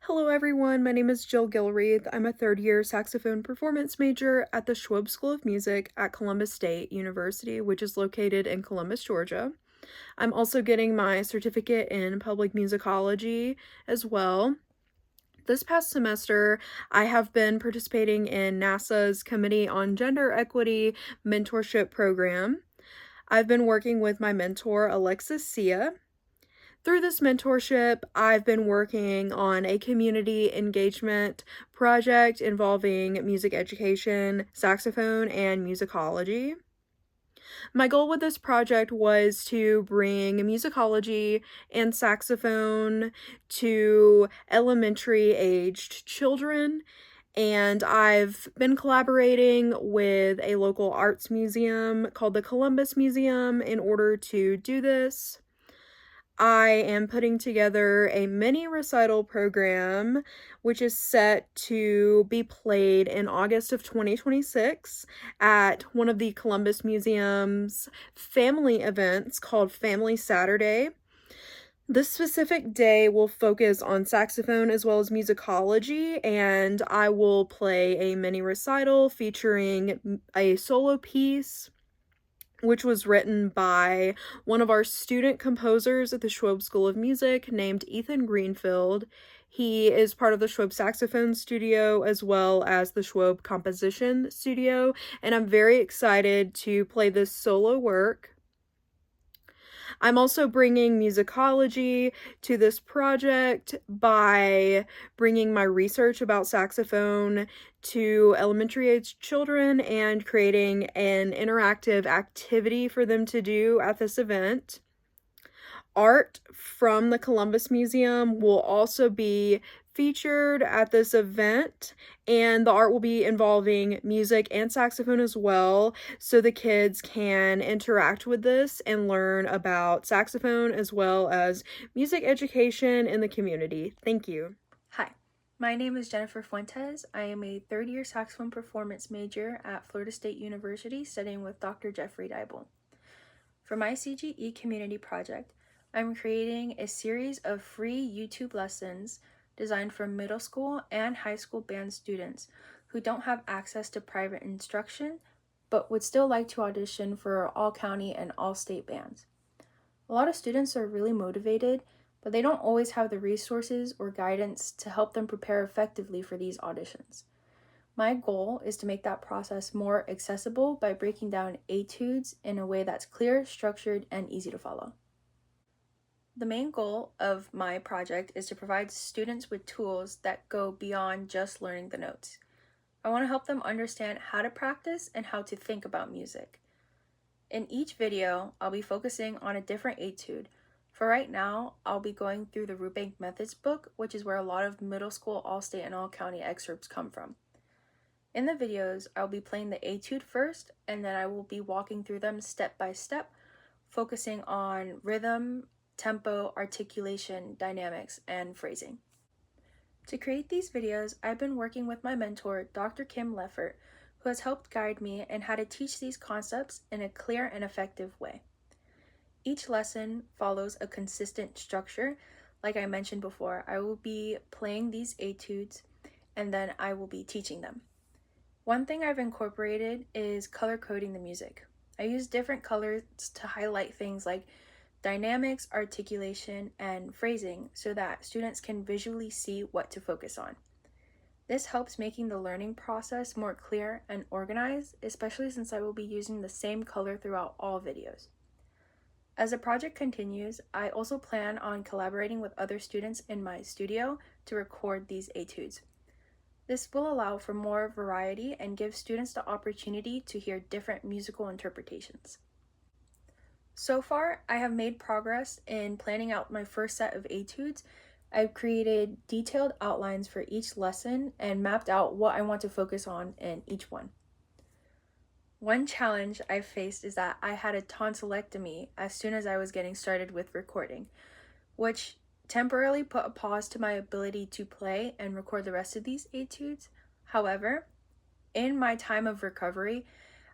Hello everyone, my name is Jill Gilreath. I'm a third-year saxophone performance major at the Schwab School of Music at Columbus State University, which is located in Columbus, Georgia. I'm also getting my certificate in public musicology as well. This past semester, I have been participating in NASA's Committee on Gender Equity Mentorship Program. I've been working with my mentor, Alexis Sia. Through this mentorship, I've been working on a community engagement project involving music education, saxophone, and musicology. My goal with this project was to bring musicology and saxophone to elementary-aged children, and I've been collaborating with a local arts museum called the Columbus Museum in order to do this. I am putting together a mini recital program, which is set to be played in August of 2026 at one of the Columbus Museum's family events called Family Saturday. This specific day will focus on saxophone as well as musicology, and I will play a mini recital featuring a solo piece which was written by one of our student composers at the Schwab School of Music named Ethan Greenfield. He is part of the Schwab Saxophone Studio as well as the Schwab Composition Studio, and I'm very excited to play this solo work. I'm also bringing musicology to this project by bringing my research about saxophone to elementary age children and creating an interactive activity for them to do at this event. Art from the Columbus Museum will also be featured at this event, and the art will be involving music and saxophone as well, so the kids can interact with this and learn about saxophone as well as music education in the community. Thank you. Hi, my name is Jennifer Fuentes. I am a third-year saxophone performance major at Florida State University studying with Dr. Jeffrey Dybel. For my CGE community project, I'm creating a series of free YouTube lessons designed for middle school and high school band students who don't have access to private instruction but would still like to audition for all-county and all-state bands. A lot of students are really motivated, but they don't always have the resources or guidance to help them prepare effectively for these auditions. My goal is to make that process more accessible by breaking down etudes in a way that's clear, structured, and easy to follow. The main goal of my project is to provide students with tools that go beyond just learning the notes. I want to help them understand how to practice and how to think about music. In each video, I'll be focusing on a different etude. For right now, I'll be going through the Rubank Methods book, which is where a lot of middle school, all-state, and all-county excerpts come from. In the videos, I'll be playing the etude first, and then I will be walking through them step by step, focusing on rhythm, tempo, articulation, dynamics, and phrasing. To create these videos, I've been working with my mentor, Dr. Kim Leffert, who has helped guide me in how to teach these concepts in a clear and effective way. Each lesson follows a consistent structure. Like I mentioned before, I will be playing these etudes and then I will be teaching them. One thing I've incorporated is color coding the music. I use different colors to highlight things like dynamics, articulation, and phrasing so that students can visually see what to focus on. This helps making the learning process more clear and organized, especially since I will be using the same color throughout all videos. As the project continues, I also plan on collaborating with other students in my studio to record these etudes. This will allow for more variety and give students the opportunity to hear different musical interpretations. So far, I have made progress in planning out my first set of etudes. I've created detailed outlines for each lesson and mapped out what I want to focus on in each one. One challenge I've faced is that I had a tonsillectomy as soon as I was getting started with recording, which temporarily put a pause to my ability to play and record the rest of these etudes. However, in my time of recovery,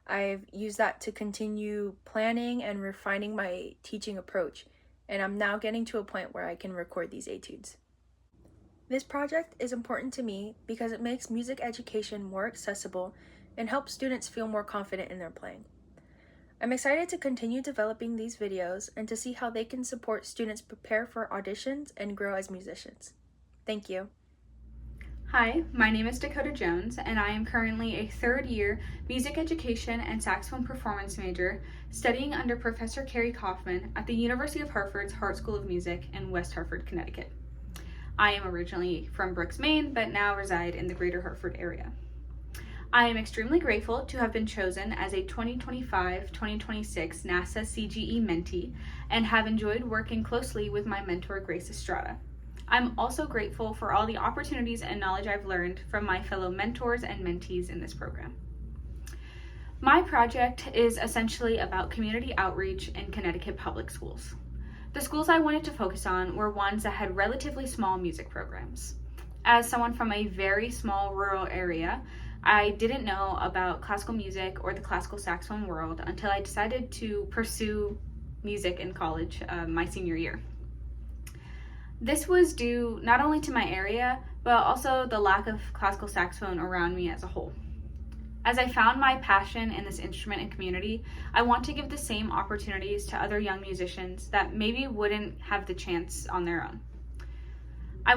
I've used that to continue planning and refining my teaching approach, and I'm now getting to a point where I can record these etudes. This project is important to me because it makes music education more accessible and helps students feel more confident in their playing. I'm excited to continue developing these videos and to see how they can support students prepare for auditions and grow as musicians. Thank you. Hi, my name is Dakota Jones, and I am currently a third-year music education and saxophone performance major studying under Professor Carrie Kaufman at the University of Hartford's Hart School of Music in West Hartford, Connecticut. I am originally from Brooks, Maine, but now reside in the greater Hartford area. I am extremely grateful to have been chosen as a 2025-2026 NASA CGE mentee and have enjoyed working closely with my mentor, Grace Estrada. I'm also grateful for all the opportunities and knowledge I've learned from my fellow mentors and mentees in this program. My project is essentially about community outreach in Connecticut public schools. The schools I wanted to focus on were ones that had relatively small music programs. As someone from a very small rural area, I didn't know about classical music or the classical saxophone world until I decided to pursue music in college my senior year. This was due not only to my area, but also the lack of classical saxophone around me as a whole. As I found my passion in this instrument and community, I want to give the same opportunities to other young musicians that maybe wouldn't have the chance on their own. I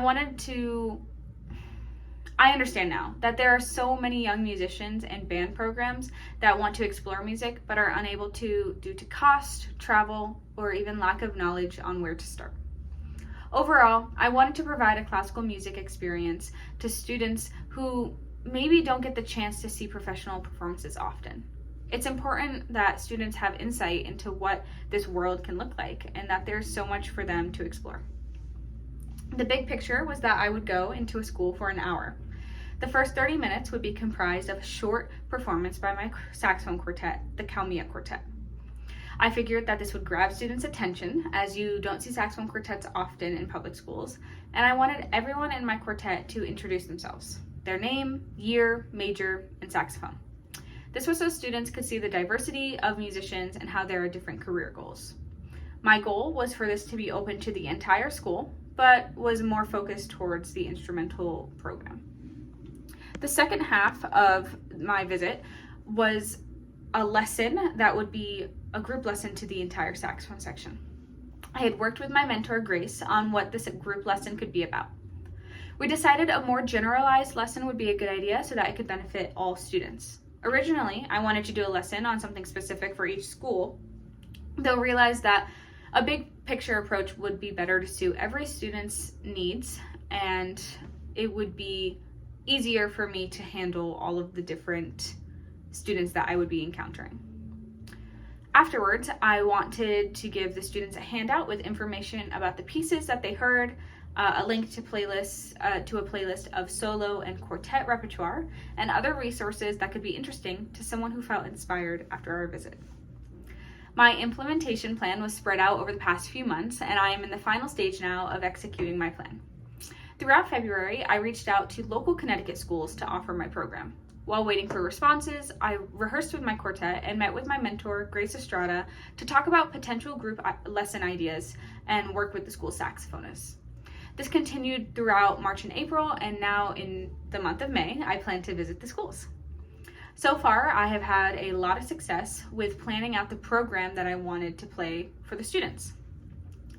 understand now that there are so many young musicians and band programs that want to explore music but are unable to due to cost, travel, or even lack of knowledge on where to start. Overall, I wanted to provide a classical music experience to students who maybe don't get the chance to see professional performances often. It's important that students have insight into what this world can look like and that there's so much for them to explore. The big picture was that I would go into a school for an hour. The first 30 minutes would be comprised of a short performance by my saxophone quartet, the Kalmia Quartet. I figured that this would grab students' attention, as you don't see saxophone quartets often in public schools, and I wanted everyone in my quartet to introduce themselves, their name, year, major, and saxophone. This was so students could see the diversity of musicians and how there are different career goals. My goal was for this to be open to the entire school, but was more focused towards the instrumental program. The second half of my visit was a lesson that would be a group lesson to the entire saxophone section. I had worked with my mentor, Grace, on what this group lesson could be about. We decided a more generalized lesson would be a good idea so that it could benefit all students. Originally, I wanted to do a lesson on something specific for each school, though realized that a big picture approach would be better to suit every student's needs, and it would be easier for me to handle all of the different students that I would be encountering. Afterwards, I wanted to give the students a handout with information about the pieces that they heard, a link to a playlist of solo and quartet repertoire, and other resources that could be interesting to someone who felt inspired after our visit. My implementation plan was spread out over the past few months, and I am in the final stage now of executing my plan. Throughout February, I reached out to local Connecticut schools to offer my program. While waiting for responses, I rehearsed with my quartet and met with my mentor, Grace Estrada, to talk about potential group lesson ideas and work with the school saxophonists. This continued throughout March and April, and now in the month of May, I plan to visit the schools. So far, I have had a lot of success with planning out the program that I wanted to play for the students.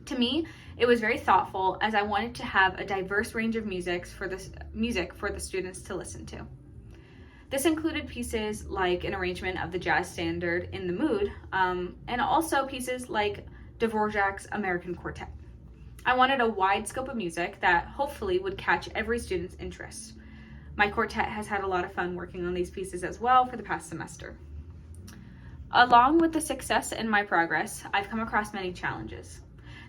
To me, it was very thoughtful as I wanted to have a diverse range of music for the students to listen to. This included pieces like an arrangement of the jazz standard In the Mood, and also pieces like Dvorak's American Quartet. I wanted a wide scope of music that hopefully would catch every student's interest. My quartet has had a lot of fun working on these pieces as well for the past semester. Along with the success in my progress, I've come across many challenges.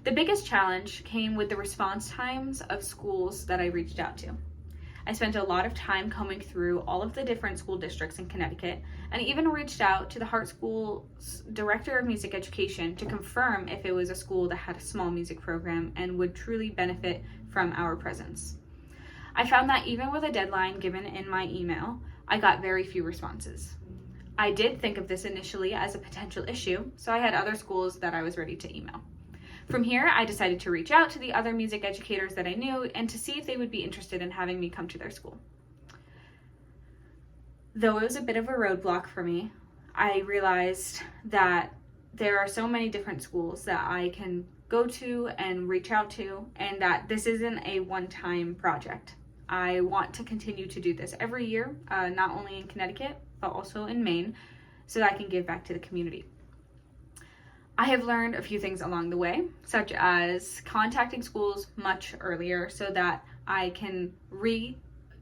The biggest challenge came with the response times of schools that I reached out to. I spent a lot of time combing through all of the different school districts in Connecticut and even reached out to the Hart School's Director of Music Education to confirm if it was a school that had a small music program and would truly benefit from our presence. I found that even with a deadline given in my email, I got very few responses. I did think of this initially as a potential issue, so I had other schools that I was ready to email. From here, I decided to reach out to the other music educators that I knew and to see if they would be interested in having me come to their school. Though it was a bit of a roadblock for me, I realized that there are so many different schools that I can go to and reach out to, and that this isn't a one-time project. I want to continue to do this every year, not only in Connecticut, but also in Maine, so that I can give back to the community. I have learned a few things along the way, such as contacting schools much earlier so that I can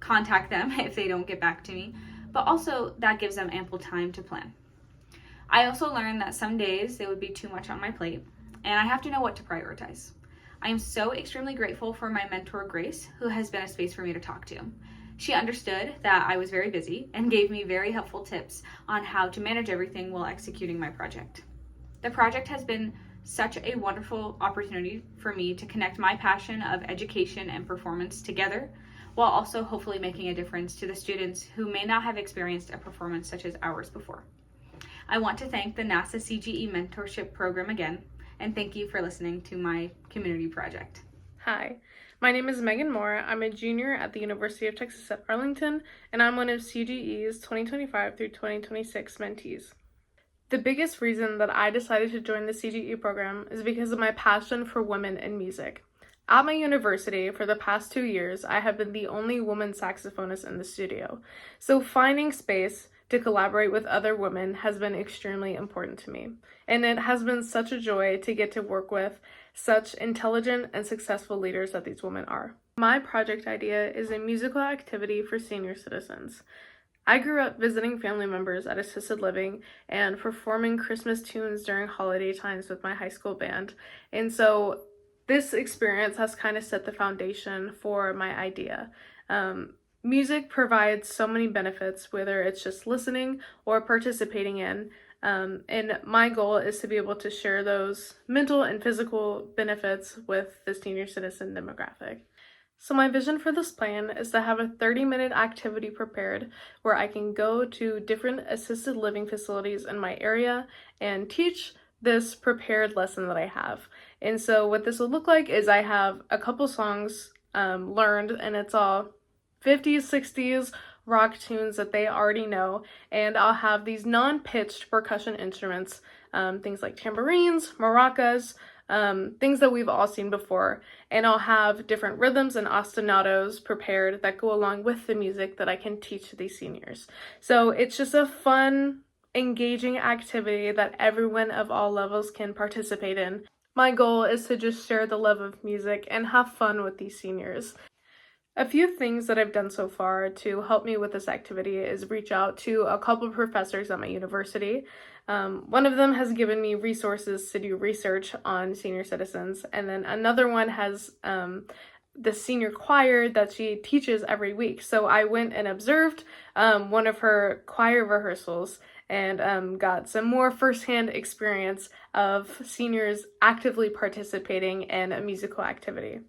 contact them if they don't get back to me, but also that gives them ample time to plan. I also learned that some days there would be too much on my plate, and I have to know what to prioritize. I am so extremely grateful for my mentor, Grace, who has been a space for me to talk to. She understood that I was very busy and gave me very helpful tips on how to manage everything while executing my project. The project has been such a wonderful opportunity for me to connect my passion of education and performance together, while also hopefully making a difference to the students who may not have experienced a performance such as ours before. I want to thank the NASA CGE Mentorship Program again, and thank you for listening to my community project. Hi, my name is Megan Moore. I'm a junior at the University of Texas at Arlington, and I'm one of CGE's 2025 through 2026 mentees. The biggest reason that I decided to join the CGE program is because of my passion for women in music. At my university, for the past 2 years, I have been the only woman saxophonist in the studio, so finding space to collaborate with other women has been extremely important to me, and it has been such a joy to get to work with such intelligent and successful leaders that these women are. My project idea is a musical activity for senior citizens. I grew up visiting family members at assisted living and performing Christmas tunes during holiday times with my high school band, and so this experience has kind of set the foundation for my idea. Music provides so many benefits, whether it's just listening or participating in, and my goal is to be able to share those mental and physical benefits with the senior citizen demographic. So my vision for this plan is to have a 30-minute activity prepared where I can go to different assisted living facilities in my area and teach this prepared lesson that I have. And so what this will look like is I have a couple songs learned, and it's all 50s, 60s rock tunes that they already know, and I'll have these non-pitched percussion instruments, things like tambourines, maracas, things that we've all seen before, and I'll have different rhythms and ostinatos prepared that go along with the music that I can teach to these seniors. So it's just a fun, engaging activity that everyone of all levels can participate in. My goal is to just share the love of music and have fun with these seniors. A few things that I've done so far to help me with this activity is reach out to a couple of professors at my university. One of them has given me resources to do research on senior citizens, and then another one has the senior choir that she teaches every week. So I went and observed one of her choir rehearsals and got some more firsthand experience of seniors actively participating in a musical activity.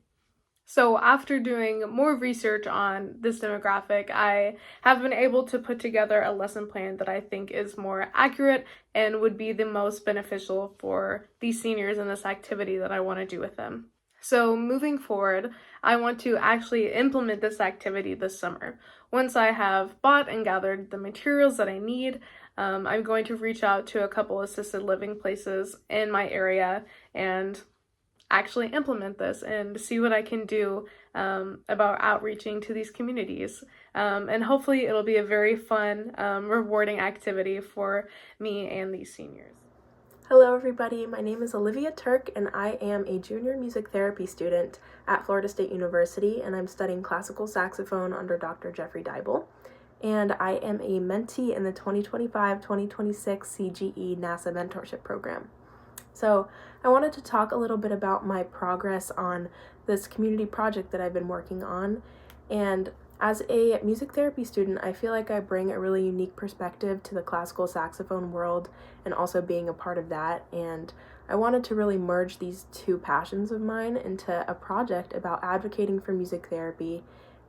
So after doing more research on this demographic, I have been able to put together a lesson plan that I think is more accurate and would be the most beneficial for these seniors in this activity that I want to do with them. So moving forward, I want to actually implement this activity this summer. Once I have bought and gathered the materials that I need, I'm going to reach out to a couple assisted living places in my area and actually implement this and see what I can do about outreaching to these communities. And hopefully it'll be a very fun, rewarding activity for me and these seniors. Hello everybody, my name is Olivia Turke and I am a junior music therapy student at Florida State University, and I'm studying classical saxophone under Dr. Jeffrey Deibel. And I am a mentee in the 2025-2026 CGE NASA Mentorship Program. So I wanted to talk a little bit about my progress on this community project that I've been working on. And as a music therapy student, I feel like I bring a really unique perspective to the classical saxophone world and also being a part of that. And I wanted to really merge these two passions of mine into a project about advocating for music therapy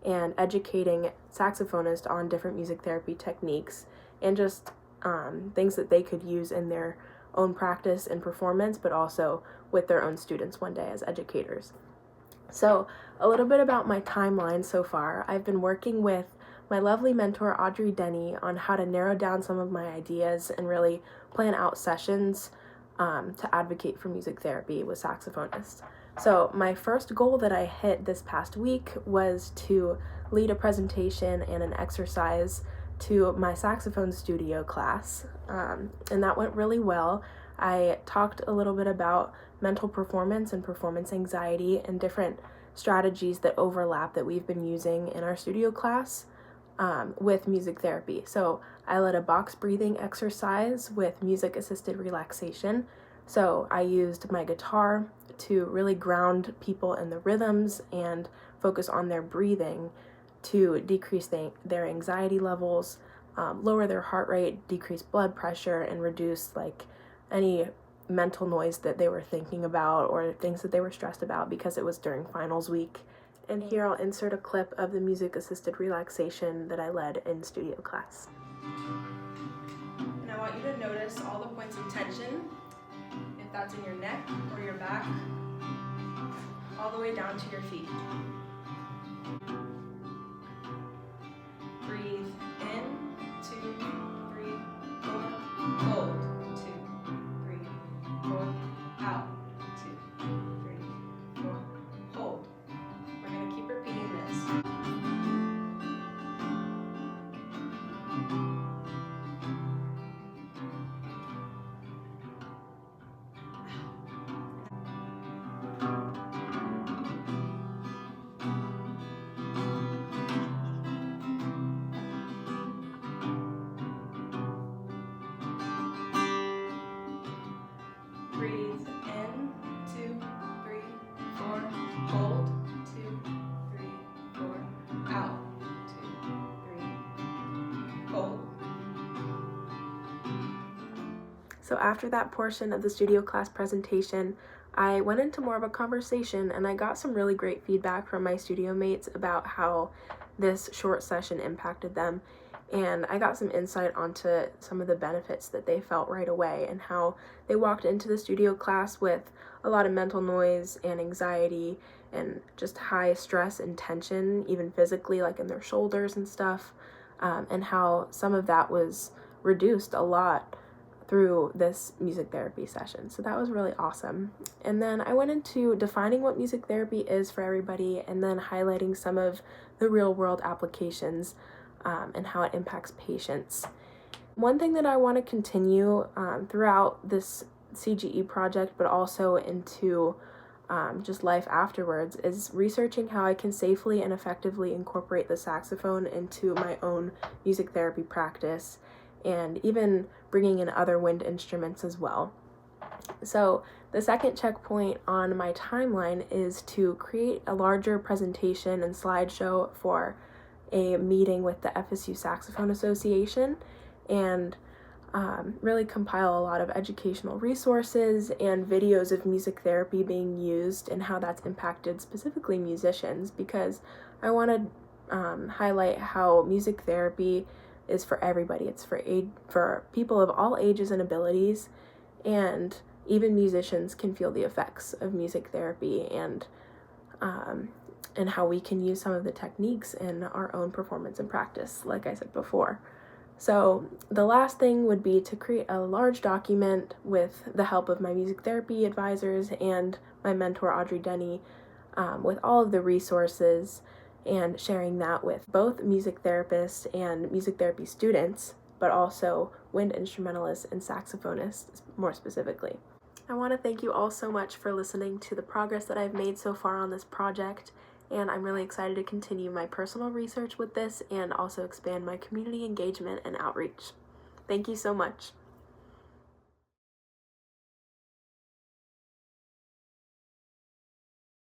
and educating saxophonists on different music therapy techniques and just things that they could use in their own practice and performance, but also with their own students one day as educators. So a little bit about my timeline so far. I've been working with my lovely mentor Audrey Denny on how to narrow down some of my ideas and really plan out sessions to advocate for music therapy with saxophonists. So my first goal that I hit this past week was to lead a presentation and an exercise to my saxophone studio class, and that went really well. I talked a little bit about mental performance and performance anxiety and different strategies that overlap that we've been using in our studio class with music therapy. So I led a box breathing exercise with music assisted relaxation. So I used my guitar to really ground people in the rhythms and focus on their breathing to decrease their anxiety levels, lower their heart rate, decrease blood pressure, and reduce like any mental noise that they were thinking about or things that they were stressed about because it was during finals week. And here I'll insert a clip of the music assisted relaxation that I led in studio class. And I want you to notice all the points of tension, if that's in your neck or your back, all the way down to your feet. Breathe in, 2, 3, 4, hold, 2, 3, 4, out, 2, 3, 4, hold. We're going to keep repeating this. Breathe in, 2, 3, 4, hold, 2, 3, 4, out, 2, 3, hold. So after that portion of the studio class presentation, I went into more of a conversation and I got some really great feedback from my studio mates about how this short session impacted them. And I got some insight onto some of the benefits that they felt right away and how they walked into the studio class with a lot of mental noise and anxiety and just high stress and tension, even physically, like in their shoulders and stuff, and how some of that was reduced a lot through this music therapy session. So that was really awesome. And then I went into defining what music therapy is for everybody and then highlighting some of the real world applications and how it impacts patients. One thing that I want to continue throughout this CGE project, but also into just life afterwards, is researching how I can safely and effectively incorporate the saxophone into my own music therapy practice, and even bringing in other wind instruments as well. So the second checkpoint on my timeline is to create a larger presentation and slideshow for a meeting with the FSU Saxophone Association and really compile a lot of educational resources and videos of music therapy being used and how that's impacted specifically musicians, because I want to highlight how music therapy is for everybody. It's for people of all ages and abilities, and even musicians can feel the effects of music therapy and how we can use some of the techniques in our own performance and practice, like I said before. So the last thing would be to create a large document with the help of my music therapy advisors and my mentor Audrey Denny, with all of the resources, and sharing that with both music therapists and music therapy students, but also wind instrumentalists and saxophonists more specifically. I want to thank you all so much for listening to the progress that I've made so far on this project, and I'm really excited to continue my personal research with this and also expand my community engagement and outreach. Thank you so much.